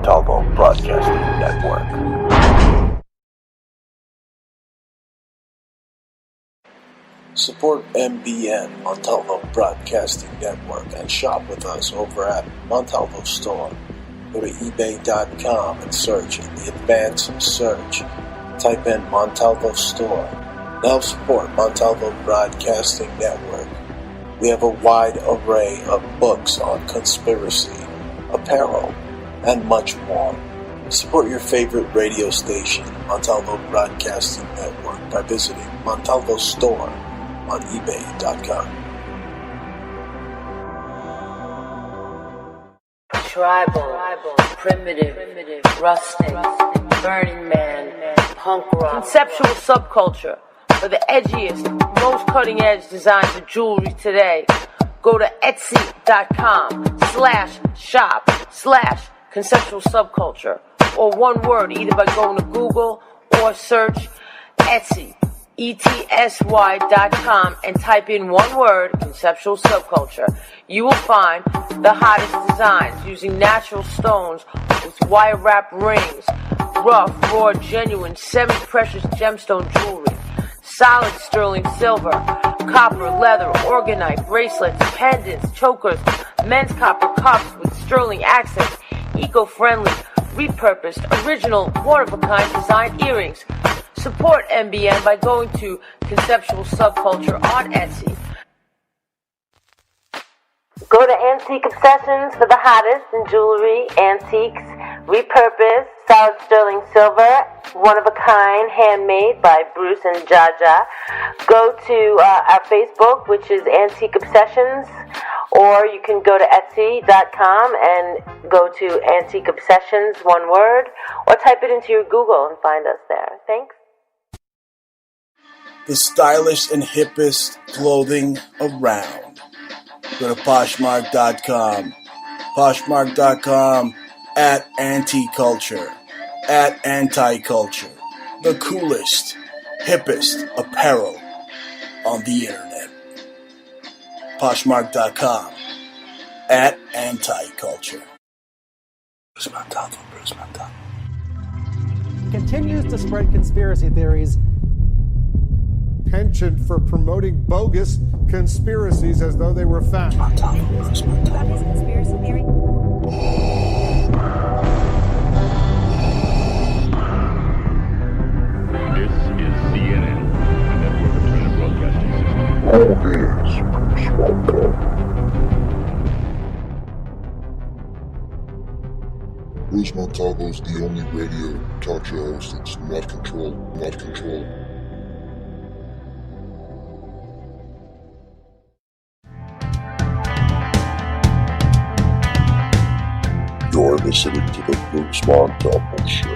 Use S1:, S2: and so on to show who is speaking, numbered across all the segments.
S1: Montalvo Broadcasting Network. Support MBN, Montalvo Broadcasting Network, and shop with us over at Montalvo Store. Go to ebay.com and search in the advanced search. Type in Montalvo Store. Now support Montalvo Broadcasting Network. We have a wide array of books on conspiracy, apparel, and much more. Support your favorite radio station, Montalvo Broadcasting Network, by visiting Montalvo Store on ebay.com.
S2: Tribal, primitive, rustic, Burning Man, punk rock, conceptual subculture for the edgiest, most cutting-edge designs of jewelry today. Go to etsy.com/shop/conceptual subculture, or one word, either by going to Google or search Etsy, ETSY.com, and type in one word, conceptual subculture. You will find the hottest designs using natural stones with wire wrap rings, rough, raw, genuine, semi-precious gemstone jewelry, solid sterling silver, copper, leather, orgonite, bracelets, pendants, chokers, men's copper cups with sterling accents, eco-friendly, repurposed, original, one-of-a-kind design earrings. Support MBN by going to Conceptual Subculture on Etsy. Go to Antique Obsessions for the hottest in jewelry, antiques, repurposed, solid sterling silver, one-of-a-kind, handmade by Bruce and Jaja. Go to our Facebook, which is Antique Obsessions, or you can go to Etsy.com and go to Antique Obsessions, one word, or type it into your Google and find us there. Thanks.
S1: The stylish and hippest clothing around. Go to Poshmark.com. Poshmark.com at Anti-Culture. At Anti-Culture. The coolest, hippest apparel on the internet. Poshmark.com at Anti-Culture. Bruce Montalvo.
S3: Continues to spread conspiracy theories.
S4: Penchant for promoting bogus conspiracies as though they were fact.
S5: Conspiracy theory.
S6: This is CNN, a network of China Broadcasting System.
S7: Bruce Montalvo is the only radio talk show host that's not controlled. You're listening to the Bruce Montalvo Show.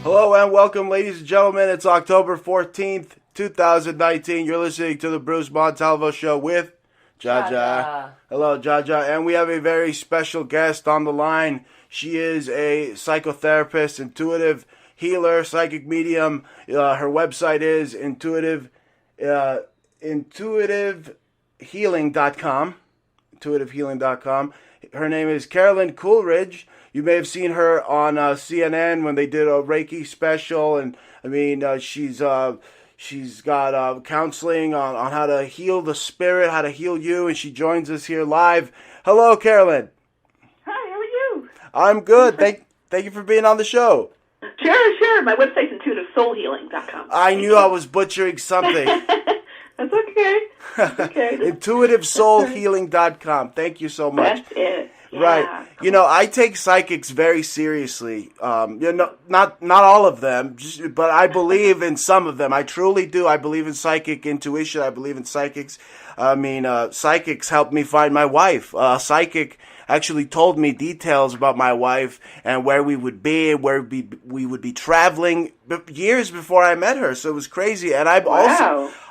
S8: Hello and welcome, ladies and gentlemen. It's October 14th, 2019. You're listening to the Bruce Montalvo Show with Jaja. Hello, Jaja. And we have a very special guest on the line. She is a psychotherapist, intuitive healer, psychic medium. Her website is intuitivehealing.com. Intuitivehealing.com. Her name is Carolyn Coleridge. You may have seen her on CNN when they did a Reiki special, and I mean she's got counseling on how to heal the spirit, how to heal you, and she joins us here live. Hello, Carolyn.
S9: Hi, how are you?
S8: I'm good. Thank you for being on the show.
S9: Sure. My website's intuitivesoulhealing.com.
S8: I knew I was butchering something.
S9: That's okay.
S8: Intuitivesoulhealing.com. Thank you so much.
S9: That's it. Yeah.
S8: Right. You know, I take psychics very seriously. Not all of them, but I believe in some of them. I truly do. I believe in psychic intuition. I believe in psychics. I mean, psychics helped me find my wife. Psychic actually told me details about my wife and where we would be and where we would be traveling years before I met her. So it was crazy. And I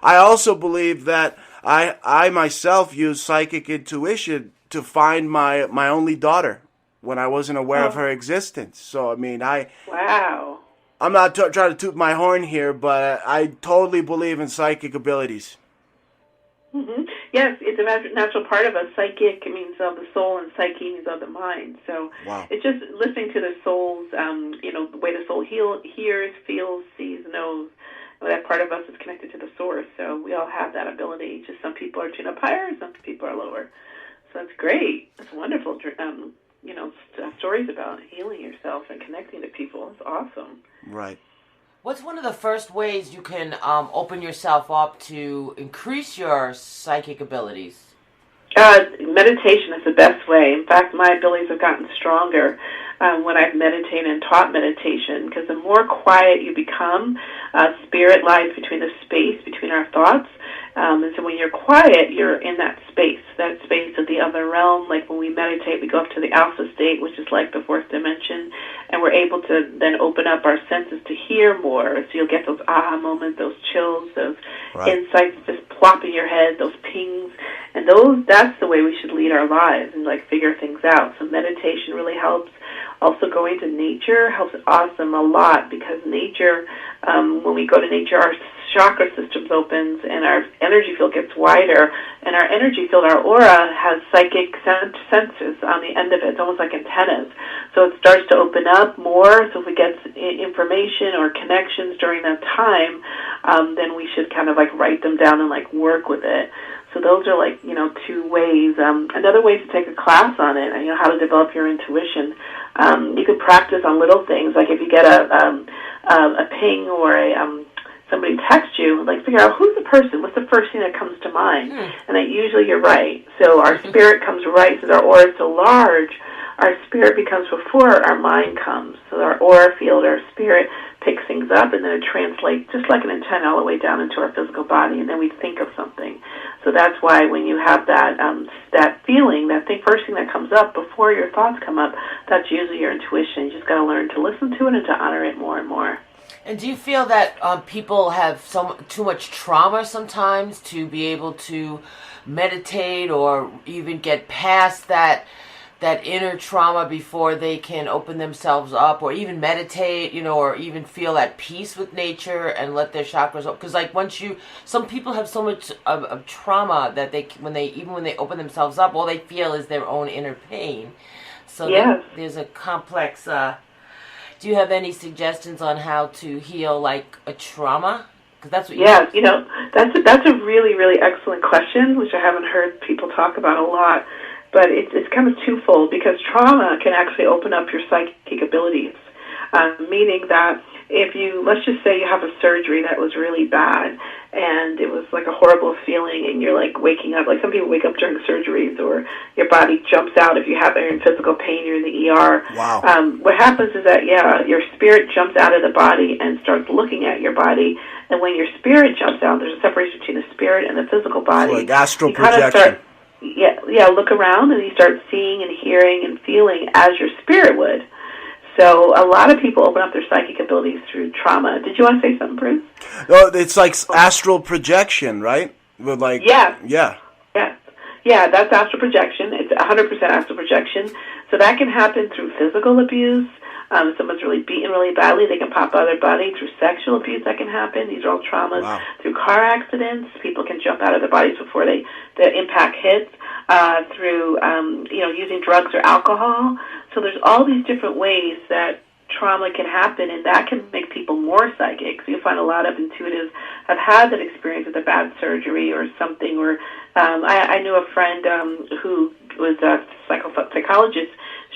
S8: also believe that I myself use psychic intuition to find my only daughter when I wasn't aware of her existence. So, I mean, I'm not trying to toot my horn here, but I totally believe in psychic abilities.
S9: Mm-hmm. Yes, it's a natural part of us. Psychic means of the soul, and psyche means of the mind. So it's just listening to the soul's, the way the soul hears, feels, sees, knows. That part of us is connected to the source. So we all have that ability. Just some people are tuned up higher, some people are lower. So that's great. That's wonderful. Stories about healing yourself and connecting to people. It's awesome.
S8: Right.
S2: What's one of the first ways you can open yourself up to increase your psychic abilities?
S9: Meditation is the best way. In fact, my abilities have gotten stronger when I've meditated and taught meditation, because the more quiet you become, spirit lies between the space between our thoughts. And so when you're quiet, you're in that space of the other realm. Like when we meditate, we go up to the alpha state, which is like the fourth dimension, and we're able to then open up our senses to hear more. So you'll get those aha moments, those chills, those insights just plop in your head, those pings. And that's the way we should lead our lives and like figure things out. So meditation really helps. Also going to nature helps awesome a lot, because nature, when we go to nature, our chakra systems opens and our energy field gets wider, and our energy field, our aura, has psychic sensors on the end of it. It's almost like antennas. So it starts to open up more. So if we get information or connections during that time, then we should kind of like write them down and like work with it. So those are like, two ways. Another way is to take a class on it, and how to develop your intuition. You can practice on little things, like if you get a ping or somebody texts you, like figure out who's the person, what's the first thing that comes to mind, and that usually you're right. So our spirit comes right, since our aura is so large, our spirit becomes before our mind comes. So our aura field, our spirit picks things up, and then it translates just like an antenna all the way down into our physical body, and then we think of something. So that's why when you have that feeling, first thing that comes up before your thoughts come up, that's usually your intuition. You just got to learn to listen to it and to honor it more and more.
S2: And do you feel that people have too much trauma sometimes to be able to meditate or even get past that inner trauma before they can open themselves up, or even meditate, or even feel at peace with nature and let their chakras open? Because like some people have so much of trauma that when they open themselves up, all they feel is their own inner pain. So there's a complex. Do you have any suggestions on how to heal like a trauma? Because that's what that's a really, really excellent question, which I haven't heard people talk about a lot. But it's kind of twofold, because trauma can actually open up your psychic abilities, meaning that let's just say you have a surgery that was really bad, and it was like a horrible feeling, and you're like waking up, like some people wake up during surgeries, or your body jumps out if you're in physical pain, you're in the ER.
S8: Wow.
S9: What happens is that, your spirit jumps out of the body and starts looking at your body, and when your spirit jumps out, there's a separation between the spirit and the physical body.
S8: So like astral projection.
S9: Look around, and you start seeing and hearing and feeling as your spirit would. So a lot of people open up their psychic abilities through trauma. Did you want to say something, Bruce?
S8: No, it's like astral projection, right? With Yeah, that's astral projection. It's 100% astral projection. So that can happen through physical abuse. If someone's really beaten really badly, they can pop out of their body. Through sexual abuse, that can happen. These are all traumas. Wow.
S9: Through car accidents, people can jump out of their bodies before the impact hits. Through using drugs or alcohol. So there's all these different ways that trauma can happen, and that can make people more psychic. So you'll find a lot of intuitives have had that experience with a bad surgery or something. Or I knew a friend who was a psychologist.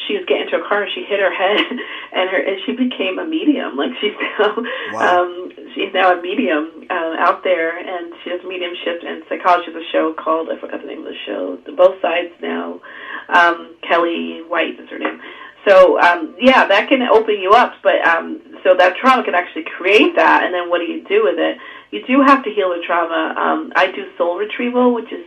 S9: She was getting into a car and she hit her head, and she became a medium. Like she's now a medium out there, and she does mediumship and psychology. There's a show called, I forgot the name of the show, Both Sides Now. Kelly White is her name. So that can open you up, but so that trauma can actually create that. And then what do you do with it? You do have to heal the trauma. I do soul retrieval, which is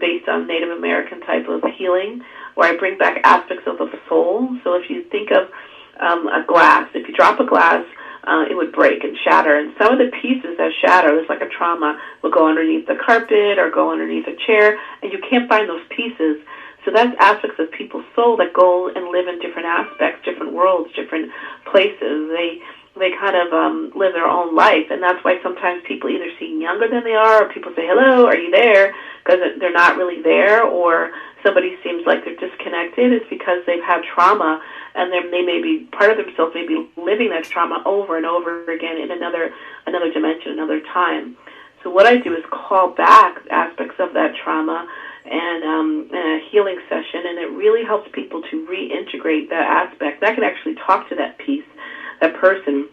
S9: based on Native American type of healing, where I bring back aspects of the soul. So if you think of a glass, if you drop a glass, it would break and shatter. And some of the pieces that shatter, it's like a trauma, will go underneath the carpet or go underneath a chair, and you can't find those pieces. So that's aspects of people's soul that go and live in different aspects, different worlds, different places. They kind of live their own life, and that's why sometimes people either seem younger than they are, or people say, hello, are you there? Because they're not really there, or somebody seems like they're disconnected. It's because they've had trauma, and they may be, part of themselves may be living that trauma over and over again in another dimension, another time. So what I do is call back aspects of that trauma and a healing session, and it really helps people to reintegrate that aspect. I can actually talk to that piece, that person,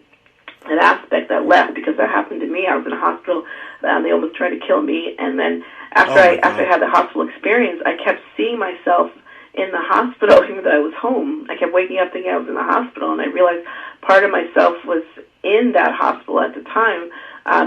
S9: that aspect that left, because that happened to me. I was in a hospital. They almost tried to kill me, and then after I had the hospital experience, I kept seeing myself in the hospital even though I was home. I kept waking up thinking I was in the hospital, and I realized part of myself was in that hospital at the time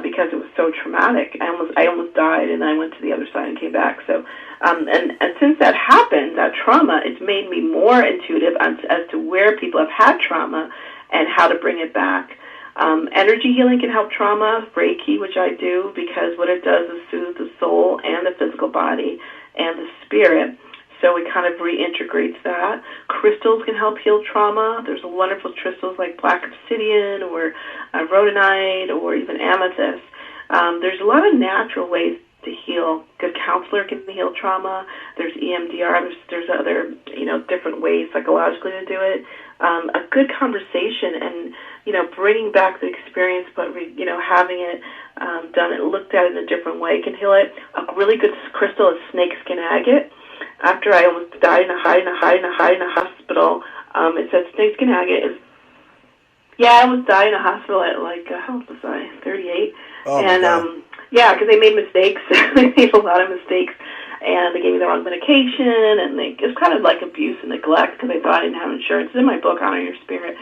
S9: because it was so traumatic. I almost died, and I went to the other side and came back. So, and since that happened, that trauma, it's made me more intuitive as to where people have had trauma and how to bring it back. Energy healing can help trauma, Reiki, which I do, because what it does is soothe the soul and the physical body and the spirit. So it kind of reintegrates that. Crystals can help heal trauma. There's wonderful crystals like black obsidian or rhodonite or even amethyst. There's a lot of natural ways to heal. Good counselor can heal trauma. There's EMDR. There's other, different ways psychologically to do it. A good conversation and, bringing back the experience, but, having it done and looked at it in a different way can heal it. A really good crystal is snakeskin agate. After I almost died in a hospital, it said snakeskin agate is, I almost died in a hospital at how old was I? 38.
S8: Oh,
S9: and, because they made mistakes. They made a lot of mistakes. And they gave me the wrong medication, and it was kind of like abuse and neglect because they thought I didn't have insurance. It's in my book, Honor Your Spirit.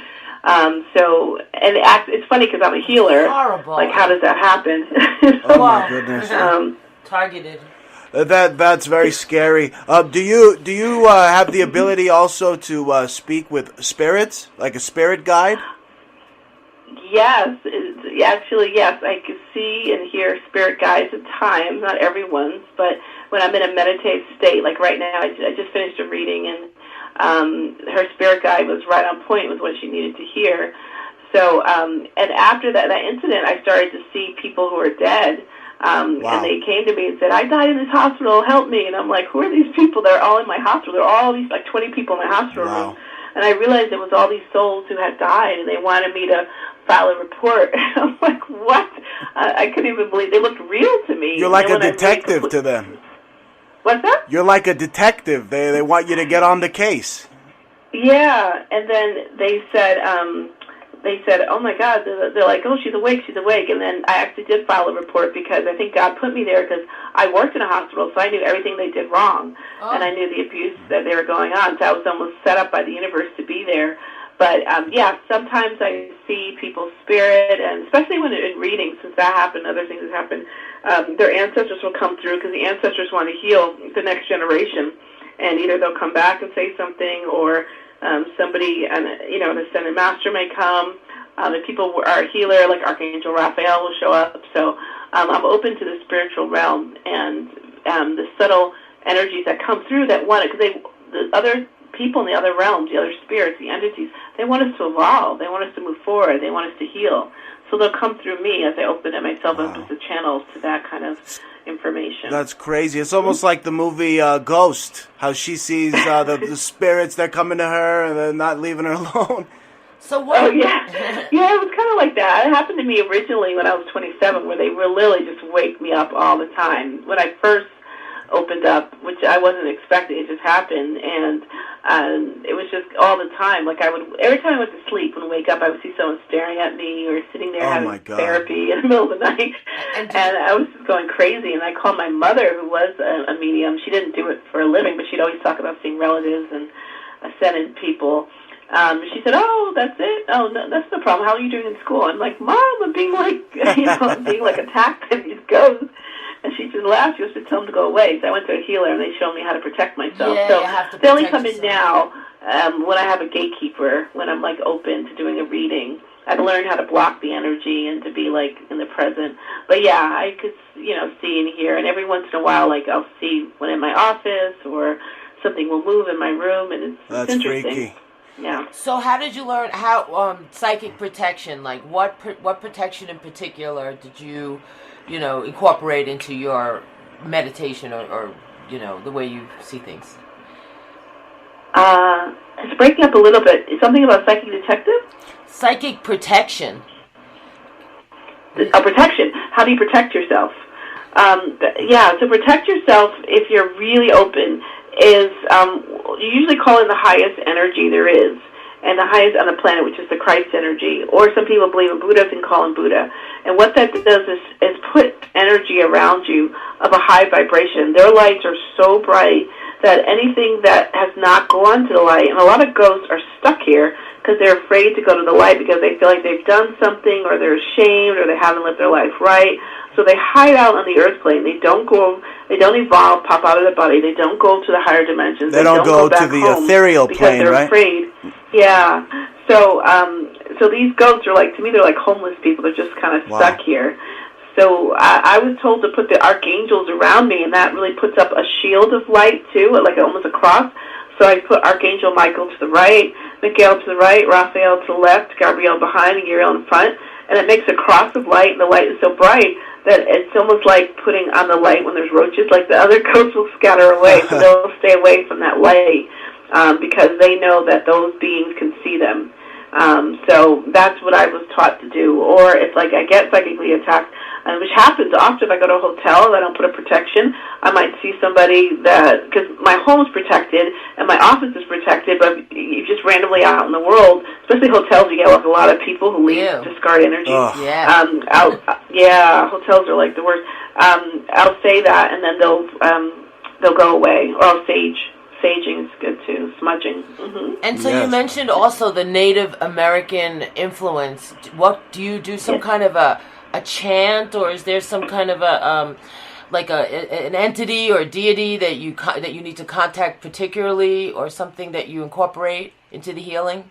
S9: It's funny because I'm a healer.
S2: Horrible.
S9: Like, how does that happen?
S8: Oh, my goodness.
S2: Targeted.
S8: That's very scary. Do you have the ability also to speak with spirits, like a spirit guide?
S9: Yes, yes. I can see and hear spirit guides at times, not everyone's, but when I'm in a meditative state, like right now, I just finished a reading, and her spirit guide was right on point with what she needed to hear. So, and after that incident, I started to see people who are dead. Wow. And they came to me and said, I died in this hospital, help me. And I'm like, who are these people? They're all in my hospital. There are all these, 20 people in my hospital room. And I realized it was all these souls who had died, and they wanted me to file a report. I'm like, what? I couldn't even believe. They looked real to me.
S8: You're like a detective to them.
S9: What's that?
S8: You're like a detective. They want you to get on the case.
S9: Yeah, and then they said, oh my God, they're like, oh, she's awake. And then I actually did file a report because I think God put me there because I worked in a hospital, so I knew everything they did wrong. Oh. And I knew the abuse that they were going on, so I was almost set up by the universe to be there. But, sometimes I see people's spirit, and especially when in readings, since that happened, other things have happened, their ancestors will come through because the ancestors want to heal the next generation. And either they'll come back and say something, or somebody, an ascended master may come. If people are a healer, like Archangel Raphael will show up. So I'm open to the spiritual realm and the subtle energies that come through that want it, because the other people in the other realms, the other spirits, the entities, they want us to evolve. They want us to move forward. They want us to heal. So they'll come through me as I open up myself up as the channels to that kind of information.
S8: That's crazy. It's almost like the movie Ghost, how she sees the spirits that come into her and they're not leaving her alone.
S2: So what?
S9: Oh, yeah. Yeah, it was kind of like that. It happened to me originally when I was 27, where they were literally just wake me up all the time. When I first opened up, which I wasn't expecting, it just happened, and it was just all the time. Like every time I went to sleep, when I wake up, I would see someone staring at me or sitting there having therapy in the middle of the night, and I was just going crazy. And I called my mother, who was a medium. She didn't do it for a living, but she'd always talk about seeing relatives and ascended people. She said, "Oh, that's it. Oh, no, that's the problem. How are you doing in school?" I'm like, "Mom, I'm being being attacked by these ghosts." And she to laugh, you're supposed to tell them to go away. So I went to a healer, and they showed me how to protect myself.
S2: Yeah,
S9: so
S2: you have to
S9: they only
S2: protect
S9: come in
S2: yourself.
S9: now when I have a gatekeeper, when I'm, like, open to doing a reading. I've learned how to block the energy and to be, like, in the present. But, yeah, I could, see and hear. And every once in a while, like, I'll see when in my office or something will move in my room, and it's interesting.
S8: Freaky.
S9: Yeah.
S2: So how did you learn how psychic protection? Like what protection in particular did you, incorporate into your meditation or the way you see things?
S9: It's breaking up a little bit. Something about psychic detective?
S2: Psychic protection.
S9: Protection. How do you protect yourself? So protect yourself if you're really open is you usually call in the highest energy there is, and the highest on the planet, which is the Christ energy, or some people believe in Buddha and call him Buddha. And what that does is put energy around you of a high vibration. Their lights are so bright that anything that has not gone to the light, and a lot of ghosts are stuck here because they're afraid to go to the light because they feel like they've done something or they're ashamed or they haven't lived their life right. So they hide out on the earth plane. They don't evolve, pop out of the body. They don't go to the higher dimensions.
S8: They don't go to the ethereal plane,
S9: they're
S8: right?
S9: Afraid. Yeah. So these ghosts are to me, they're like homeless people. They're just kind of stuck here. So I was told to put the archangels around me, and that really puts up a shield of light too, like almost a cross. So I put Archangel Michael to the right, Michael to the right, Raphael to the left, Gabriel behind, and Uriel in front. And it makes a cross of light, and the light is so bright that it's almost like putting on the light when there's roaches. Like the other ghosts will scatter away, so they'll stay away from that light because they know that those beings can see them. So that's what I was taught to do. Or if I get psychically attacked, which happens often if I go to a hotel and I don't put a protection, I might see somebody because my home's protected and my office is protected, but you're just randomly out in the world, especially hotels, you get a lot of people who leave discard energy. Hotels are like the worst. I'll say that, and then they'll go away, or I'll sage. Saging is good too, smudging. Mm-hmm.
S2: And so you mentioned also the Native American influence. What do you do? Some kind of a chant, or is there some kind of an entity or deity that you need to contact particularly, or something that you incorporate into the healing?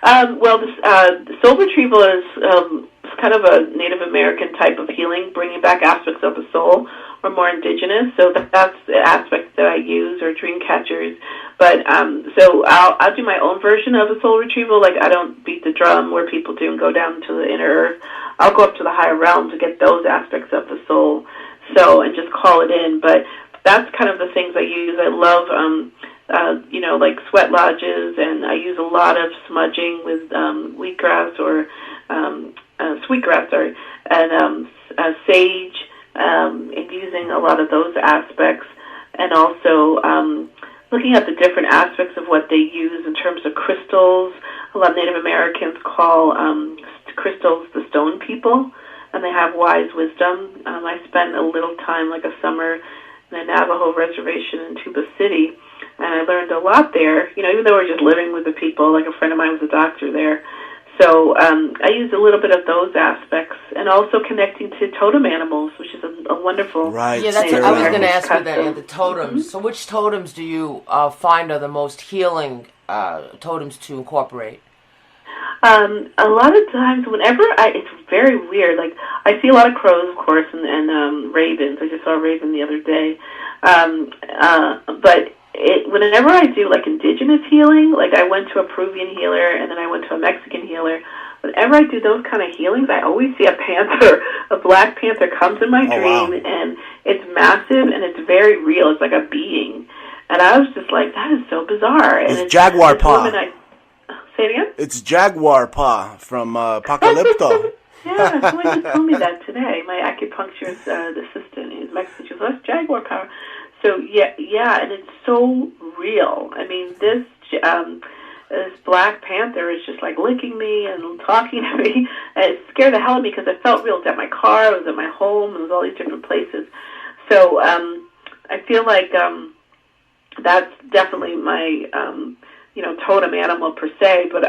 S9: The soul retrieval is kind of a Native American type of healing, bringing back aspects of the soul, or more indigenous. So that's the aspect that I use, or dream catchers. But so I'll do my own version of a soul retrieval. Like I don't beat the drum where people do and go down to the inner earth. I'll go up to the higher realm to get those aspects of the soul. So and just call it in. But that's kind of the things I use. I love like sweat lodges, and I use a lot of smudging with wheatgrass or sweetgrass, and sage, and using a lot of those aspects, and also looking at the different aspects of what they use in terms of crystals. A lot of Native Americans call crystals the stone people, and they have wise wisdom. I spent a little time, like a summer, in the Navajo reservation in Tuba City, and I learned a lot there, even though we're just living with the people. Like a friend of mine was a doctor there. So I used a little bit of those aspects, and also connecting to totem animals, which is a wonderful...
S8: Right.
S2: Yeah, that's what I was going to ask you that, the totems. Mm-hmm. So which totems do you find are the most healing totems to incorporate?
S9: A lot of times, it's very weird. Like, I see a lot of crows, of course, and ravens. I just saw a raven the other day. But whenever I do, like, indigenous healing, like I went to a Peruvian healer, and then I went to a Mexican healer. Whenever I do those kind of healings, I always see a panther. A black panther comes in my dream, and it's massive, and it's very real. It's like a being. And I was just like, that is so bizarre. And
S8: it's jaguar paw.
S9: Say it again?
S8: It's jaguar paw from Apocalypto.
S9: Yeah, someone just told me that today. My acupuncturist assistant is Mexican. She goes, that's jaguar power. So, yeah, and it's so real. I mean, this Black Panther is just, like, licking me and talking to me. And it scared the hell out of me because I felt real. It was at my car, it was at my home, it was all these different places. So I feel like that's definitely my... totem animal per se, but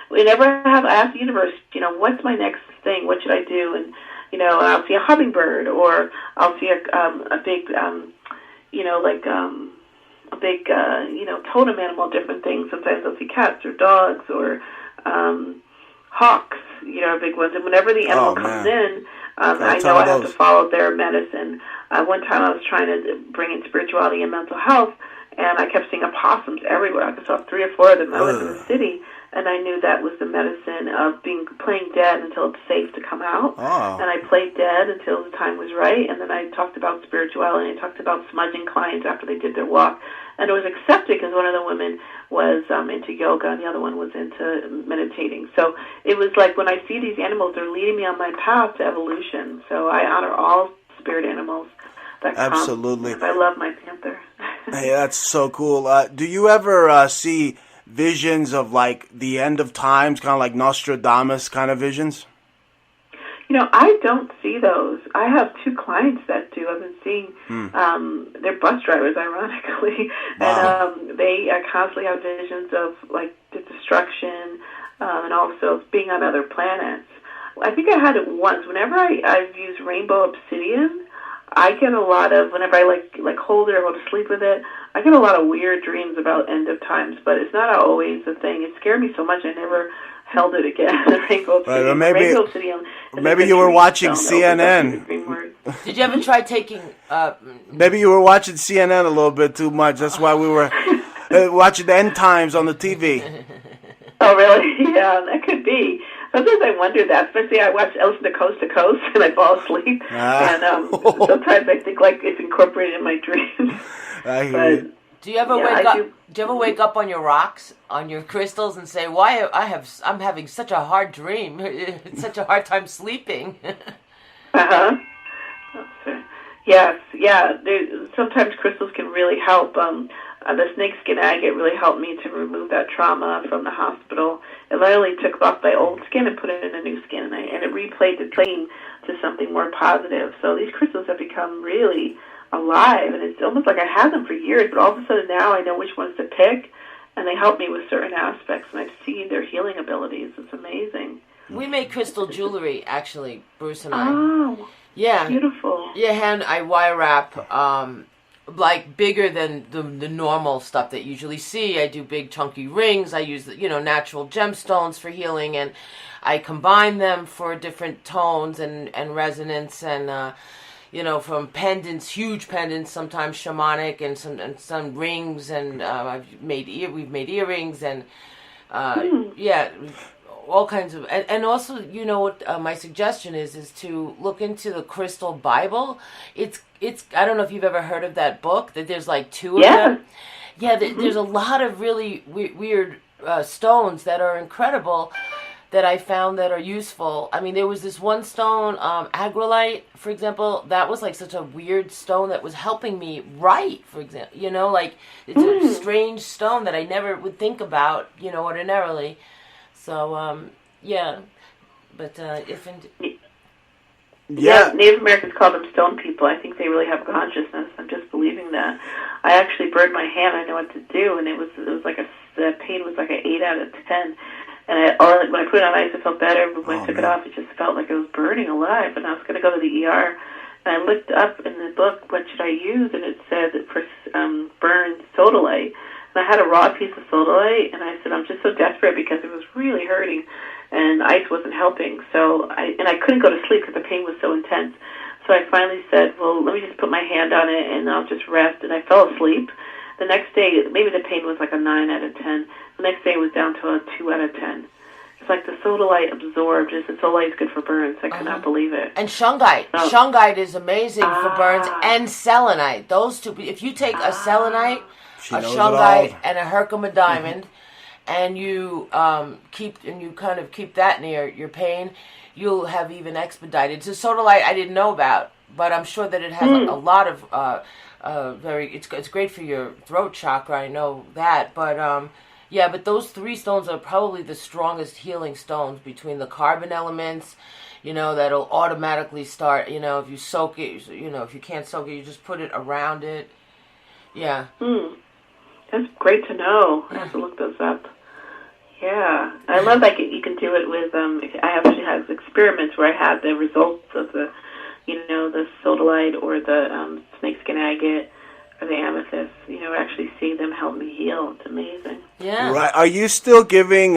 S9: whenever I ask the universe, what's my next thing? What should I do? I'll see a hummingbird, or I'll see a big, a big, totem animal, different things. Sometimes I'll see cats or dogs or hawks, big ones. And whenever the animal comes in, I know I have to follow their medicine. One time I was trying to bring in spirituality and mental health, and I kept seeing opossums everywhere. I saw 3 or 4 of them. I lived in the city, and I knew that was the medicine of playing dead until it's safe to come out. Oh. And I played dead until the time was right, and then I talked about spirituality, and I talked about smudging clients after they did their walk. And it was accepted because one of the women was into yoga, and the other one was into meditating. So it was like when I see these animals, they're leading me on my path to evolution. So I honor all spirit animals that come.
S8: Absolutely.
S9: I love my panther.
S8: Hey, that's so cool. Do you ever see visions of like the end of times, kind of like Nostradamus kind of visions?
S9: I don't see those. I have 2 clients that do. I've been seeing, they're bus drivers, ironically, wow. And they constantly have visions of like the destruction and also being on other planets. I think I had it once. Whenever I've used rainbow obsidian, I get a lot of, whenever I like hold it or go to sleep with it, I get a lot of weird dreams about end of times, but it's not always a thing. It scared me so much I never held it again. Rainbow obsidian.
S8: Right, maybe you were watching CNN.
S2: Did you ever try taking...
S8: Maybe you were watching CNN a little bit too much. That's why we were watching the end times on the TV.
S9: Oh, really? Yeah, that could be. Sometimes I wonder that, especially I listen to Coast to Coast and I fall asleep. And sometimes I think like it's incorporated in my dreams.
S8: I hear you.
S2: Do you ever wake up? Do you ever wake up on your rocks, on your crystals, and say, "Why I'm having such a hard dream, it's such a hard time sleeping"?
S9: Yes, yeah. Sometimes crystals can really help. The snakeskin agate really helped me to remove that trauma from the hospital. It literally took off my old skin and put it in a new skin, and it replayed the pain to something more positive. So these crystals have become really alive, and it's almost like I had them for years, but all of a sudden now I know which ones to pick, and they help me with certain aspects, and I've seen their healing abilities. It's amazing.
S2: We make crystal jewelry, actually, Bruce and I.
S9: Oh,
S2: yeah,
S9: beautiful.
S2: Yeah, and I wire wrap, like bigger than the normal stuff that you usually see. I do big chunky rings. I use natural gemstones for healing, and I combine them for different tones and resonance, and from pendants, huge pendants, sometimes shamanic, and some rings, and we've made earrings, and all kinds of, and also, what my suggestion is to look into the Crystal Bible. It's I don't know if you've ever heard of that book, that there's like 2 of them. Yeah, there's a lot of really weird stones that are incredible that I found that are useful. I mean, there was this one stone, agrolite, for example, that was like such a weird stone that was helping me write, for example. It's a strange stone that I never would think about, ordinarily. So, but
S9: Native Americans call them stone people. I think they really have consciousness. I'm just believing that. I actually burned my hand. I know what to do, and it was like the pain was like an 8 out of 10. And when I put it on ice, it felt better. But when I took it off, it just felt like it was burning alive. And I was going to go to the ER. And I looked up in the book, what should I use? And it said for burned sodalite. And I had a raw piece of sodalite. And I said, I'm just so desperate because it was really hurting. And ice wasn't helping. So I couldn't go to sleep because the pain was so intense. So I finally said, well, let me just put my hand on it and I'll just rest. And I fell asleep. The next day, maybe the pain was like a 9 out of 10. The next day it was down to a 2 out of 10. It's like the sodalite absorbed. The sodalite is good for burns. I could not believe it.
S2: And shungite. Shungite is amazing for burns, and selenite. Those two. If you take a selenite, a shungite, and a Herkimer diamond, and you keep that near your pain, you'll have even expedited. So sodalite I didn't know about, but I'm sure that it has a lot of it's great for your throat chakra. I know that, but but those 3 stones are probably the strongest healing stones between the carbon elements. That'll automatically start. If you soak it, if you can't soak it, you just put it around it. Yeah. That's
S9: great to know. I have to look those up. Yeah, I love that you can do it with, I actually have experiments where I had the results of the sodalite or the snakeskin agate or the amethyst, actually see them help me heal. It's amazing.
S2: Yeah.
S8: Right. Are you still giving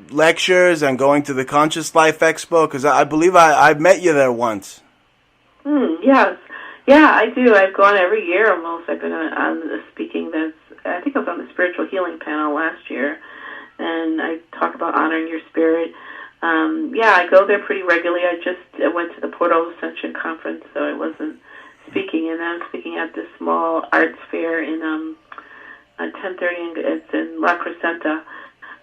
S8: lectures and going to the Conscious Life Expo? Because I believe I met you there once.
S9: Yes. Yeah, I do. I've gone every year almost. I've been on the speaking. I think I was on the spiritual healing panel last year, and I talk about honoring your spirit. I go there pretty regularly. I went to the Portal Ascension Conference, so I wasn't speaking, and I'm speaking at this small arts fair in 10:30. It's in La Crescenta,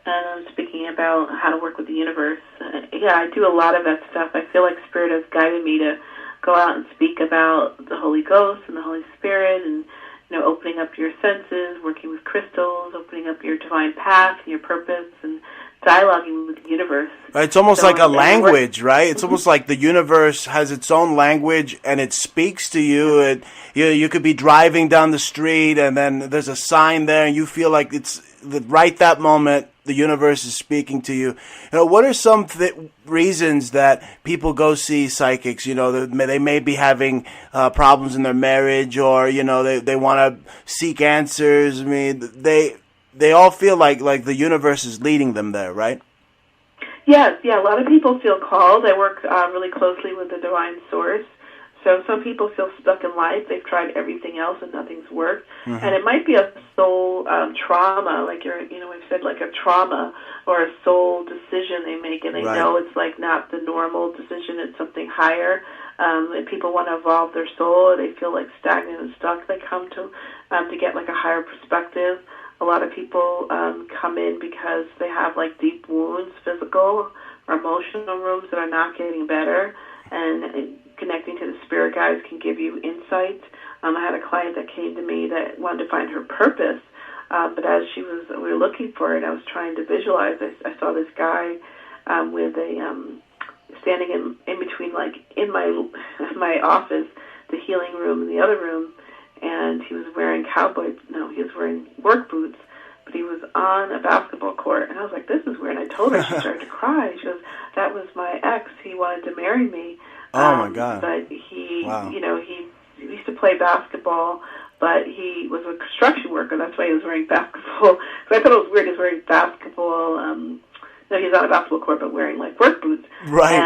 S9: and I'm speaking about how to work with the universe. I do a lot of that stuff. I feel like Spirit has guided me to go out and speak about the Holy Ghost and the Holy Spirit, and opening up your senses, working with crystals, opening up your divine path and your purpose, and dialoguing with the universe.
S8: It's almost like a language, right? It's almost like the universe has its own language, and it speaks to you. You could be driving down the street, and then there's a sign there, and you feel like it's right that moment the universe is speaking to you. What are some reasons that people go see psychics? They may be having problems in their marriage, or they want to seek answers. I mean, they all feel like the universe is leading them there, right?
S9: Yes, a lot of people feel called. I work really closely with the divine source. So some people feel stuck in life. They've tried everything else and nothing's worked. Mm-hmm. And it might be a soul trauma, like we've said, like a trauma or a soul decision they make, and they know it's like not the normal decision, it's something higher. If people want to evolve their soul, they feel like stagnant and stuck, they come to get like a higher perspective. A lot of people come in because they have like deep wounds, physical or emotional wounds that are not getting better, and connecting to the spirit guides can give you insight. I had a client that came to me that wanted to find her purpose, but as we were looking for it, I was trying to visualize. I saw this guy with a standing in between, like in my office, the healing room and the other room, and he was wearing he was wearing work boots, but he was on a basketball court, and I was like, this is weird. And I told her, she started to cry. She goes, that was my ex. He wanted to marry me.
S8: Oh my God!
S9: But he used to play basketball, but he was a construction worker. That's why he was wearing basketball. So I thought it was weird. He was wearing basketball. He was on a basketball court, but wearing like work boots.
S8: Right.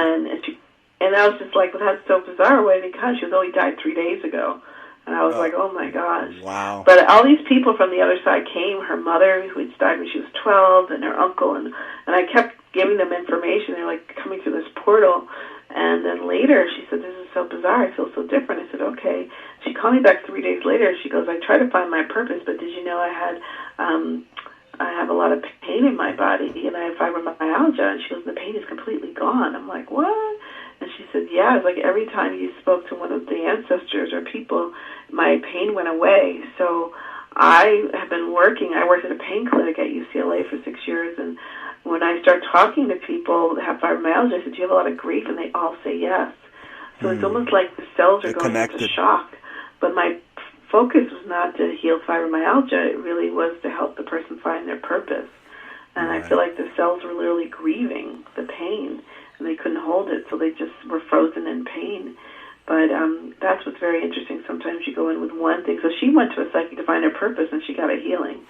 S9: And I was just like, well, that's so bizarre. Why did he come? She was only died 3 days ago. And I was like, oh my gosh.
S8: Wow.
S9: But all these people from the other side came, her mother, who had died when she was 12, and her uncle, and I kept giving them information. They're like coming through this portal. And then later she said, this is so bizarre. I feel so different. I said, okay. She called me back 3 days later. She goes, I tried to find my purpose, but did you know I have a lot of pain in my body, and I have fibromyalgia? And she goes, the pain is completely gone. I'm like, what? And she said, yeah, it's like every time you spoke to one of the ancestors or people, my pain went away. So I have been working. I worked at a pain clinic at UCLA for 6 years, and when I start talking to people that have fibromyalgia, I said, do you have a lot of grief? And they all say yes. So it's almost like the cells are going into shock. But my focus was not to heal fibromyalgia. It really was to help the person find their purpose. And I feel like the cells were literally grieving the pain, and they couldn't hold it, so they just were frozen in pain. But that's what's very interesting. Sometimes you go in with one thing. So she went to a psychic to find her purpose, and she got a healing.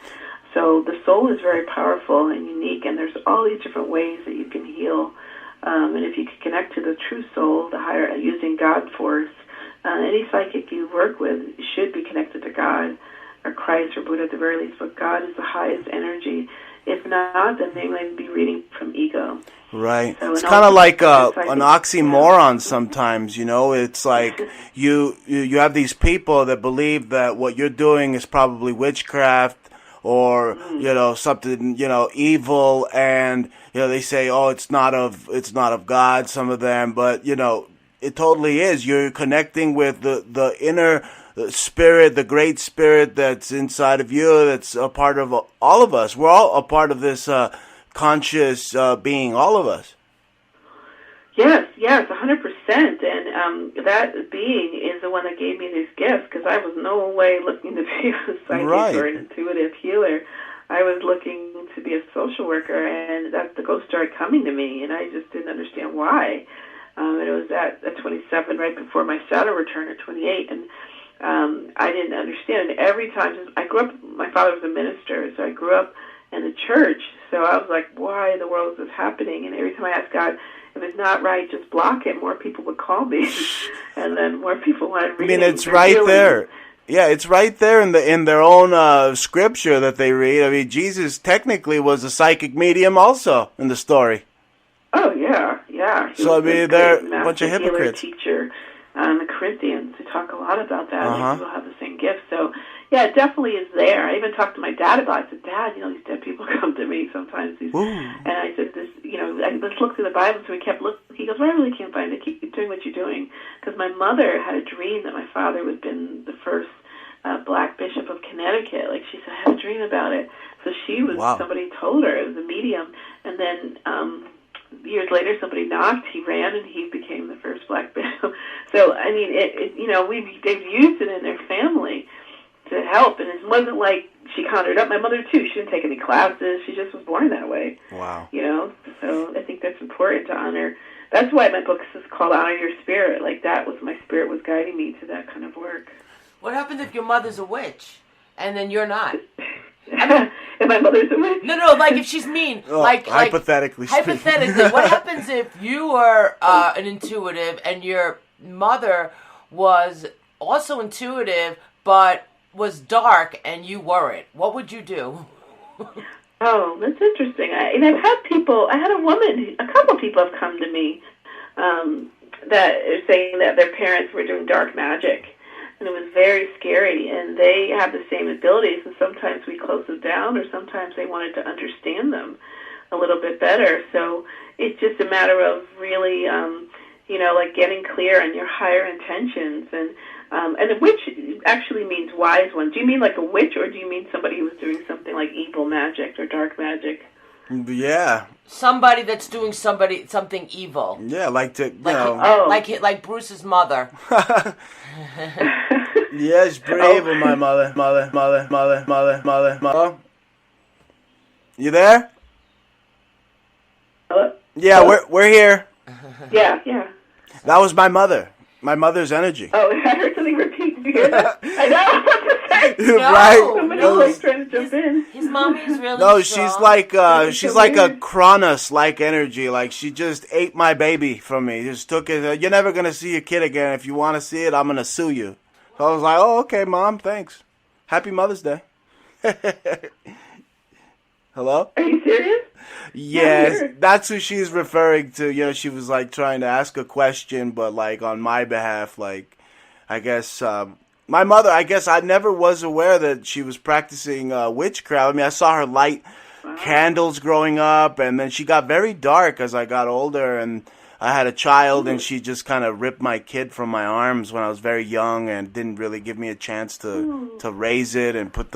S9: So the soul is very powerful and unique, and there's all these different ways that you can heal. And if you can connect to the true soul, the higher, using God force, any psychic you work with should be connected to God or Christ or Buddha at the very least. But God is the highest energy. If not, then they might be reading from ego.
S8: Right.
S9: So
S8: it's kind of like an oxymoron sometimes, It's like you have these people that believe that what you're doing is probably witchcraft or, something, evil, and, they say, oh, it's not of God, some of them, but, it totally is. You're connecting with the inner spirit, the great spirit that's inside of you, that's a part of all of us. We're all a part of this conscious being, all of us.
S9: Yes, 100%. And that being is the one that gave me these gifts, because I was no way looking to be a psychic or an intuitive healer. I was looking to be a social worker, and the ghost started coming to me, and I just didn't understand why. And it was at 27, right before my Saturn return at 28, and I didn't understand. And every time, I grew up, my father was a minister, so I grew up in the church, so I was like, why in the world is this happening? And every time I asked God, if it's not right, just block it, more people would call me, and then more people wanted reading.
S8: I mean, it's right there. Yeah, it's right there in their own scripture that they read. I mean, Jesus technically was a psychic medium also in the story.
S9: Oh, yeah.
S8: So, I mean, they're a bunch of hypocrites.
S9: Teacher in the Corinthians who talk a lot about that. And people have the same gift. So, yeah, it definitely is there. I even talked to my dad about it. I said, Dad, these dead people come to me sometimes. And I said, let's look through the Bible. So we kept looking. He goes, well, I really can't find it. Keep doing what you're doing. Because my mother had a dream that my father would have been the first black bishop of Connecticut. Like, she said, I had a dream about it. So she was, somebody told her, it was a medium. And then years later, somebody knocked, he ran, and he became the first black bishop. So, I mean, they've used it in their family to help, and it wasn't like she conjured up. My mother, too, she didn't take any classes. She just was born that way.
S8: Wow.
S9: So I think that's important to honor. That's why my book is called Honor Your Spirit. Like, that was, my spirit was guiding me to that kind of work.
S2: What happens if your mother's a witch, and then you're not?
S9: If my mother's a witch?
S2: No, like if she's mean.
S8: Hypothetically speaking.
S2: Hypothetically, what happens if you were an intuitive and your mother was also intuitive but was dark and you weren't? What would you do?
S9: Oh, that's interesting. I've had people, I had a couple of people have come to me that are saying that their parents were doing dark magic. And it was very scary, and they have the same abilities, and sometimes we close them down, or sometimes they wanted to understand them a little bit better. So it's just a matter of really, like getting clear on your higher intentions. And a witch actually means wise one. Do you mean like a witch, or do you mean somebody who's doing something like evil magic or dark magic?
S8: Yeah.
S2: Somebody that's doing something evil.
S8: Yeah, like
S2: Bruce's mother.
S8: Yes, brave with my mother. You there?
S9: Hello?
S8: Yeah, we're here.
S9: Yeah.
S8: That was my mother. My mother's energy.
S9: Oh, I heard something repeat. Did you hear that? I know.
S8: Right?
S9: Somebody was trying to jump in.
S2: His mommy's really
S8: No,
S2: strong.
S8: she's like a Cronus-like energy. Like, she just ate my baby from me. Just took it. You're never going to see your kid again. If you want to see it, I'm going to sue you. So I was like, oh, okay, Mom, thanks. Happy Mother's Day. Hello?
S9: Are you serious?
S8: Yes, that's who she's referring to. She was like trying to ask a question, but like on my behalf, like, I guess, my mother, I never was aware that she was practicing witchcraft. I mean, I saw her light candles growing up, and then she got very dark as I got older, and I had a child, and she just kind of ripped my kid from my arms when I was very young and didn't really give me a chance to raise it and put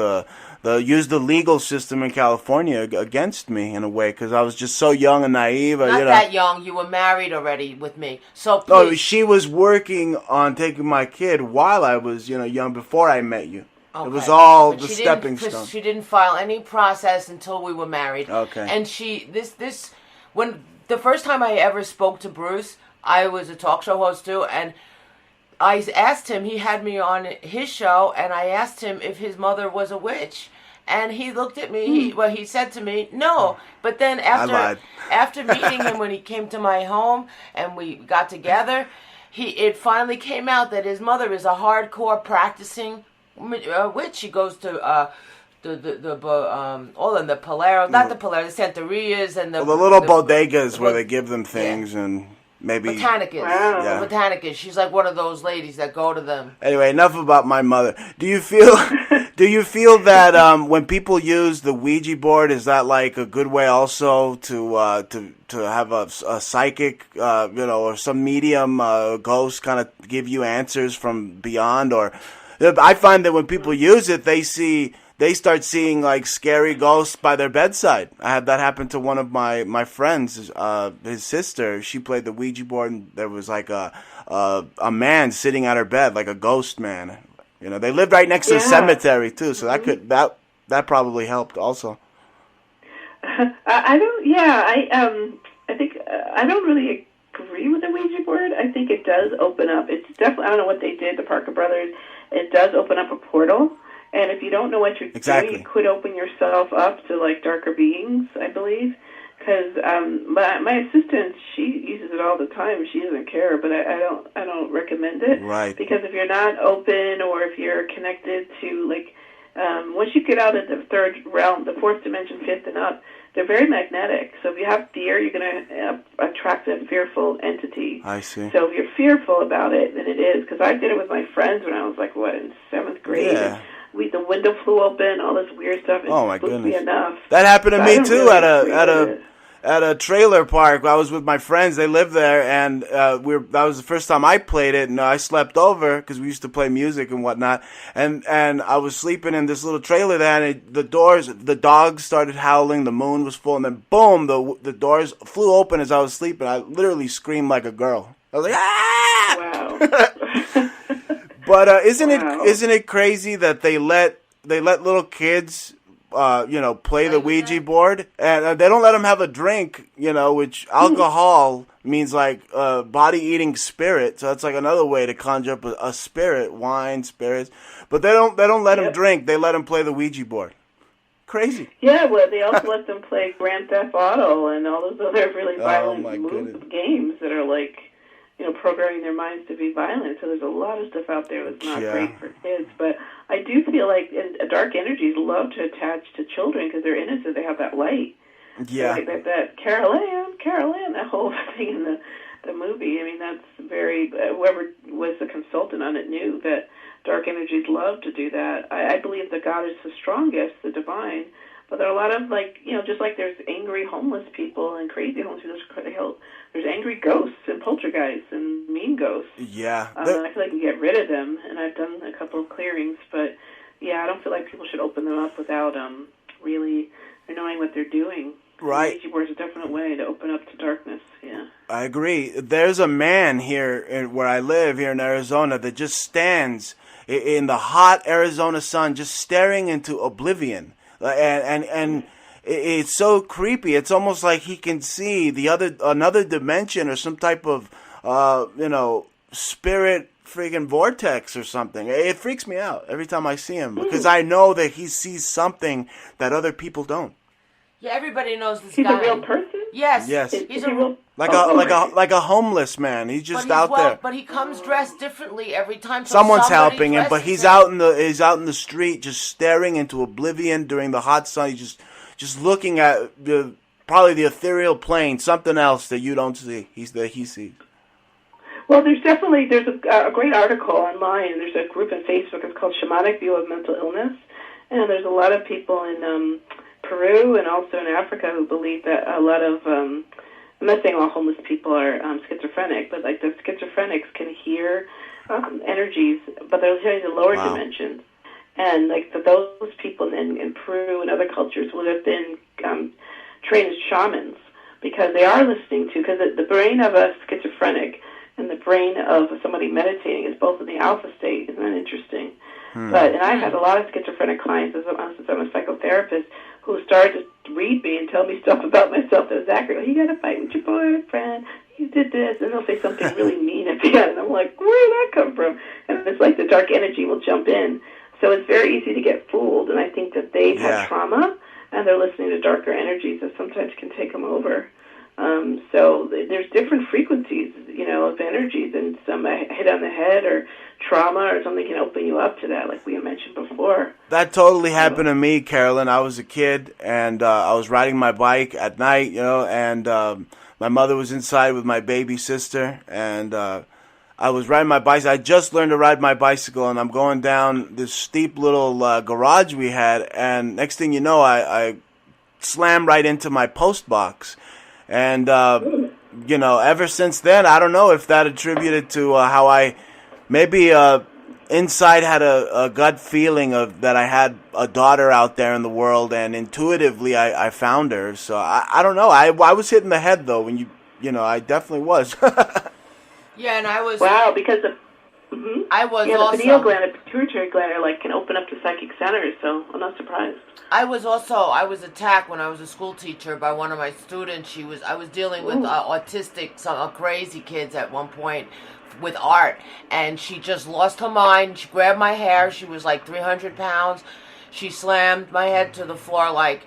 S8: use the legal system in California against me in a way, because I was just so young and naive.
S2: Not that young. You were married already with me. So please.
S8: Oh, she was working on taking my kid while I was, young, before I met you. Okay. It was all the stepping stone.
S2: She didn't file any process until we were married.
S8: Okay.
S2: And when the first time I ever spoke to Bruce, I was a talk show host too, and I asked him, he had me on his show, and I asked him if his mother was a witch. And he looked at me, he said to me, no. But then after meeting him when he came to my home and we got together, it finally came out that his mother is a hardcore practicing witch. She goes to all in the Polero, not the Polero, the Santerias and the
S8: little bodegas where they give them things and maybe
S2: botanicas.
S9: Wow.
S2: Yeah. Botanicas. She's like one of those ladies that go to them.
S8: Anyway, enough about my mother. Do you feel that when people use the Ouija board, is that like a good way also to have a psychic, or some medium ghost kind of give you answers from beyond? Or I find that when people use it, they start seeing like scary ghosts by their bedside. I had that happen to one of my friends, his sister. She played the Ouija board, and there was like a man sitting at her bed, like a ghost man. They lived right next to the cemetery too, so that probably helped also.
S9: I don't. Yeah, I think I don't really agree with the Ouija board. I think it does open up. It's definitely. I don't know what they did, the Parker brothers. It does open up a portal, and if you don't know what you're doing, you could open yourself up to like darker beings. I believe. Because my assistant, she uses it all the time. She doesn't care, but I don't recommend it.
S8: Right.
S9: Because if you're not open, or if you're connected to like, once you get out of the third realm, the fourth dimension, fifth and up, they're very magnetic. So if you have fear, you're going to attract a fearful entity.
S8: I see.
S9: So if you're fearful about it, then it is. Because I did it with my friends when I was like, in 7th grade.
S8: Yeah.
S9: The window flew open, all this weird stuff.
S8: Oh my goodness!
S9: Enough.
S8: That happened to me too
S9: really
S8: at a trailer park. I was with my friends; they lived there, and that was the first time I played it. And I slept over because we used to play music and whatnot. And I was sleeping in this little trailer there, and the dogs started howling. The moon was full, and then boom, the doors flew open as I was sleeping. I literally screamed like a girl. I was like, ah!
S9: Wow.
S8: But isn't it crazy that they let little kids play the Ouija board, and they don't let them have a drink, which alcohol means like body eating spirit, so it's like another way to conjure up a spirit, wine, spirits. But they don't let them drink. They let them play the Ouija board. Crazy.
S9: Yeah, well, they also let them play Grand Theft Auto and all those other really violent games that are like, programming their minds to be violent. So there's a lot of stuff out there that's not great for kids. But I do feel like dark energies love to attach to children because they're innocent. They have that light.
S8: Yeah.
S9: So like that Carolyn, that whole thing in the movie. I mean, that's very, whoever was the consultant on it knew that dark energies love to do that. I believe that God is the strongest, the divine. But there are a lot of, just like there's angry homeless people and crazy homeless people, there's angry ghosts and poltergeists and mean ghosts.
S8: Yeah.
S9: I feel like you can get rid of them, and I've done a couple of clearings. But, yeah, I don't feel like people should open them up without really knowing what they're doing.
S8: Right.
S9: Ouija board is a definite way to open up to darkness, yeah.
S8: I agree. There's a man here where I live, here in Arizona, that just stands in the hot Arizona sun, just staring into oblivion. And it's so creepy. It's almost like he can see another dimension or some type of spirit freaking vortex or something. It freaks me out every time I see him because I know that he sees something that other people don't.
S2: Yeah, everybody knows this
S9: guy.
S2: He's
S9: a real person?
S2: Yes.
S9: He's a real
S8: like a homeless man. He's just out there.
S2: But he comes dressed differently every time. So
S8: someone's helping him, but he's out in the street, just staring into oblivion during the hot sun. He's just looking at probably the ethereal plane, something else that you don't see. He sees.
S9: Well, there's a great article online. There's a group on Facebook. It's called Shamanic View of Mental Illness, and there's a lot of people in Peru and also in Africa who believe that a lot of I'm not saying all homeless people are schizophrenic, but like the schizophrenics can hear energies, but they're hearing the lower dimensions. And like those people in Peru and other cultures would have been trained as shamans because they are listening to, because the brain of a schizophrenic and the brain of somebody meditating is both in the alpha state. Isn't that interesting? And I've had a lot of schizophrenic clients since I'm a psychotherapist who started to read me and tell me stuff about myself that was accurate. You got to fight with your boyfriend. You did this. And they'll say something really mean at the end. And I'm like, where did that come from? And it's like the dark energy will jump in. So it's very easy to get fooled. And I think that they've had trauma and they're listening to darker energies that sometimes can take them over. So there's different frequencies, of energies, and some hit on the head or trauma or something can open you up to that, like we mentioned before.
S8: That totally happened to me, Carolyn. I was a kid, and I was riding my bike at night, and my mother was inside with my baby sister, and I was riding my bicycle. I just learned to ride my bicycle, and I'm going down this steep little garage we had, and next thing you know, I slammed right into my post box. And, ever since then, I don't know if that attributed to how I maybe inside had a gut feeling of that I had a daughter out there in the world, and intuitively I found her. So I don't know. I was hit in the head, though, when I definitely was.
S2: Yeah, and I was...
S9: Wow, because Mm-hmm.
S2: I was
S9: the
S2: also
S9: pineal gland and pituitary gland are can open up to psychic centers, so I'm not surprised.
S2: I was attacked when I was a school teacher by one of my students. I was dealing with autistic, some crazy kids at one point with art, and she just lost her mind. She grabbed my hair. She was like 300 pounds. She slammed my head to the floor like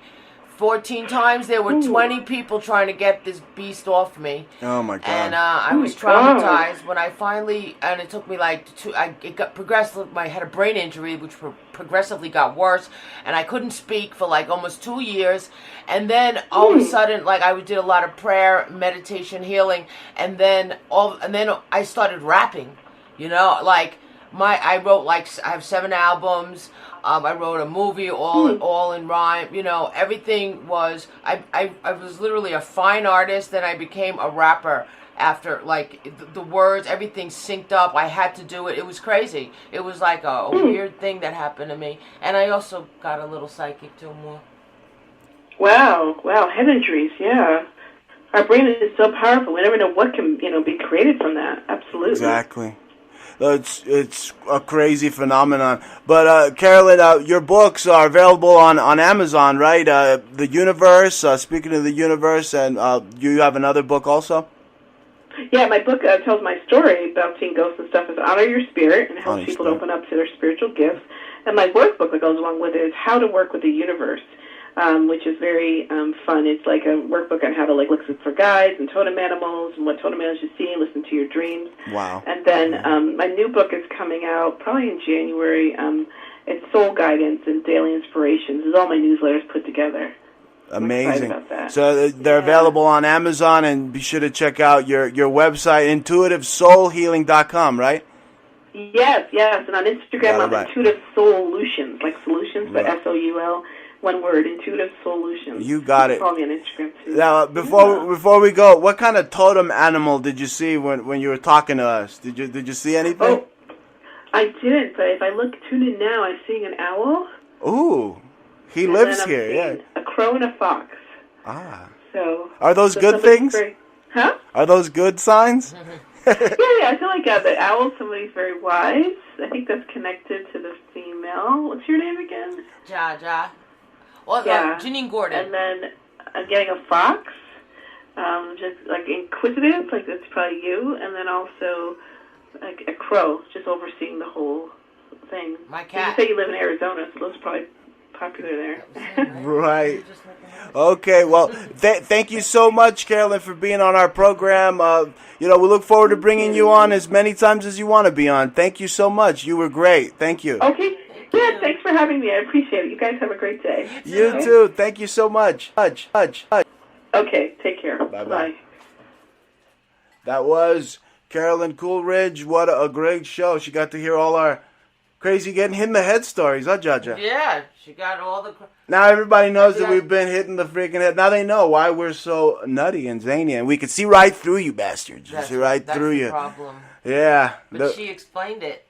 S2: 14 times. There were 20 people trying to get this beast off me.
S8: Oh my God.
S2: And I was traumatized when I finally, and it took me like it got progressive. I had a brain injury which progressively got worse, and I couldn't speak for like almost 2 years. And then all of a sudden, like I did a lot of prayer, meditation, healing, and then I started rapping. You know, like I wrote I have 7 albums. I wrote a movie all in rhyme. You know, everything was. I was literally a fine artist. Then I became a rapper after the words, everything synced up. I had to do it. It was crazy. It was like a weird thing that happened to me. And I also got a little psychic too more. Wow, head injuries. Yeah, our brain is so powerful. We never know what can be created from that. Absolutely.
S8: Exactly. It's a crazy phenomenon. But Carolyn, your books are available on Amazon, right? The Universe. Speaking of the Universe, and you have another book also.
S9: Yeah, my book tells my story about seeing ghosts and stuff. Is Honor Your Spirit and helps people to open up to their spiritual gifts. And my workbook that goes along with it is How to Work with the Universe, which is very fun. It's like a workbook on how to listen for guides and totem animals and what totem animals you see and listen to your dreams.
S8: Wow.
S9: And then my new book is coming out probably in January. It's Soul Guidance and Daily Inspirations. It's all my newsletters put together.
S8: Amazing.
S9: About that.
S8: So they're available on Amazon, and be sure to check out your website, intuitivesoulhealing.com, right?
S9: Yes. And on Instagram, I'm Intuitive Solutions, like solutions, but S-O-U-L. One word, Intuitive Solutions.
S8: You got it.
S9: Follow me on Instagram too.
S8: Now, before we go, what kind of totem animal did you see when you were talking to us? Did you see anything?
S9: Oh, I didn't. But if I tune in now, I'm seeing an owl.
S8: Ooh, he lives here. Yeah.
S9: A crow and a fox.
S8: Ah.
S9: So.
S8: Are those good things?
S9: Huh?
S8: Are those good signs?
S9: Yeah. I feel like the owl. Somebody's very wise. I think that's connected to the female. What's your name again?
S2: Ja. Well, Janine Gordon.
S9: And then I'm getting a fox, just inquisitive, like that's probably you, and then also like a crow, just overseeing the whole thing.
S2: My cat.
S9: You say you live in Arizona, so those are probably popular there.
S8: Right. Okay, well, thank you so much, Carolyn, for being on our program. We look forward to bringing you on as many times as you want to be on. Thank you so much. You were great. Thank you.
S9: Okay. Yeah, thanks for having me. I appreciate it. You guys have a great day.
S8: You too. Thank you so much.
S9: Okay, take care.
S8: Bye. That was Carolyn Coleridge. What a great show. She got to hear all our crazy getting hit in the head stories, huh, Jaja?
S2: Yeah, she got all the...
S8: Now everybody knows that we've been hitting the freaking head. Now they know why we're so nutty and zany, and we can see right through you bastards. That's through you.
S2: That's the problem.
S8: Yeah.
S2: But she explained it.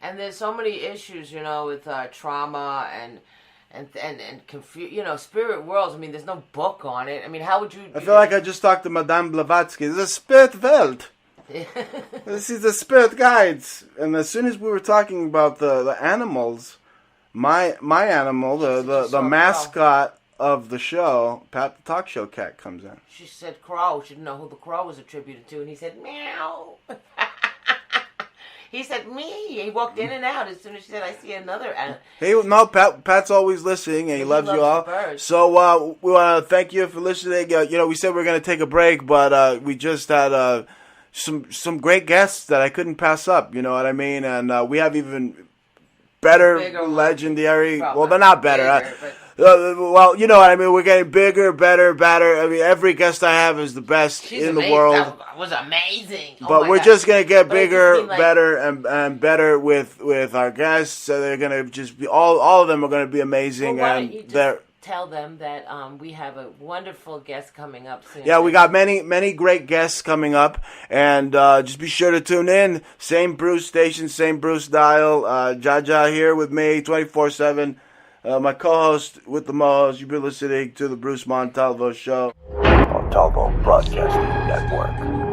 S2: And there's so many issues, with trauma and spirit worlds. I mean, there's no book on it. I mean, how would you...
S8: I feel like I just talked to Madame Blavatsky. It's a spirit world. This is the spirit guides. And as soon as we were talking about the animals, my animal, the mascot of the show, Pat the Talk Show Cat, comes in.
S2: She said crow. She didn't know who the crow was attributed to. And he said, meow. He said, me. He walked in and out as soon as she said, I see another animal.
S8: Pat's always listening, and he loves you all. So we want to thank you for listening. We said we were going to take a break, but we just had some great guests that I couldn't pass up, you know what I mean? And we have even better, legendary... Well, they're not better. Well, you know what I mean. We're getting bigger, better. I mean, every guest I have is the best in the world.
S2: That was amazing.
S8: But we're just gonna get bigger, better, and better with our guests. So they're gonna just be all of them are gonna be amazing.
S2: Well, why don't you just tell them that we have a wonderful guest coming up soon.
S8: Yeah, we got many great guests coming up, and just be sure to tune in. Same Bruce station, same Bruce dial. Jaja here with me, 24/7. My co-host with the most. You've been listening to the Bruce Montalvo Show. Montalvo Broadcasting Network.